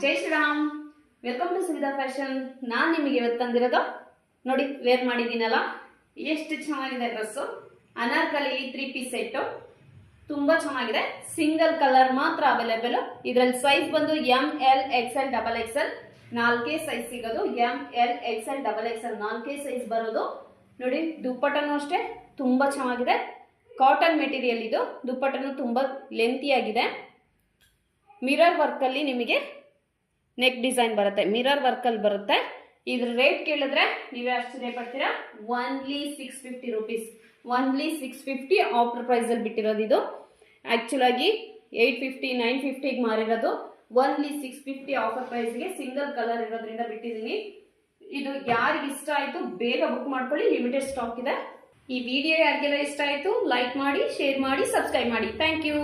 Jai Shriram. Welcome to Suvidha Fashion. ನಾನು ನಿಮಗೆ ಇವತ್ತು ತಂದಿರೋದು ನೋಡಿ, ವೇರ್ ಮಾಡಿದ್ದೀನಲ್ಲ, ಎಷ್ಟು ಚೆನ್ನಾಗಿದೆ ಡ್ರೆಸ್ಸು. ಅನಾರ್ಕಲಿ 3 ಪೀಸ್ ಸೆಟ್ಟು, ತುಂಬಾ ಚೆನ್ನಾಗಿದೆ. ಸಿಂಗಲ್ ಕಲರ್ ಮಾತ್ರ ಅವೈಲೇಬಲ್. ಇದರಲ್ಲಿ ಸೈಜ್ ಬಂದು ML XL XXL 4 ಸೈಜ್ ಸಿಗೋದು. ML XL XXL 4 ಸೈಜ್ ಬರೋದು. ನೋಡಿ, ದುಪ್ಪಟ್ಟನು ಅಷ್ಟೇ ತುಂಬಾ ಚೆನ್ನಾಗಿದೆ. ಕಾಟನ್ ಮೆಟೀರಿಯಲ್ ಇದು. ದುಪ್ಪಟ್ಟನು ತುಂಬಾ ಲೆಂತಿ ಆಗಿದೆ. ಮಿರರ್ ವರ್ಕ್ ಅಲ್ಲಿ ನಿಮಗೆ ನೆಕ್ ಡಿಸೈನ್ ಬರುತ್ತೆ, ಮಿರರ್ ವರ್ಕ್ ಅಲ್ಲಿ ಬರುತ್ತೆ. ಇದ್ರ ರೇಟ್ ಕೇಳಿದ್ರೆ ನೀವೇ ಆಶ್ಚರ್ಯ ಪಡ್ತೀರಾ. Only 650 rupees. Only 650 offer price ಅಲ್ಲಿ ಬಿಟ್ಟಿರೋದು ಇದು. ಆಕ್ಚುಲ್ ಆಗಿ 850 950 ಮಾರಿರೋದು. ಓನ್ಲಿ 650 ಆಫರ್ ಪ್ರೈಸ್ಗೆ ಸಿಂಗಲ್ ಕಲರ್ ಇರೋದ್ರಿಂದ ಬಿಟ್ಟಿದ್ದೀನಿ. ಇದು ಯಾರಿಗೆ ಇಷ್ಟ ಆಯ್ತು ಬೇಗ ಬುಕ್ ಮಾಡ್ಕೊಳ್ಳಿ, ಲಿಮಿಟೆಡ್ ಸ್ಟಾಕ್ ಇದೆ. ಈ ವಿಡಿಯೋ ಯಾರಿಗೆಲ್ಲ ಇಷ್ಟ ಆಯ್ತು ಲೈಕ್ ಮಾಡಿ, ಶೇರ್ ಮಾಡಿ, ಸಬ್ಸ್ಕ್ರೈಬ್ ಮಾಡಿ. Thank you.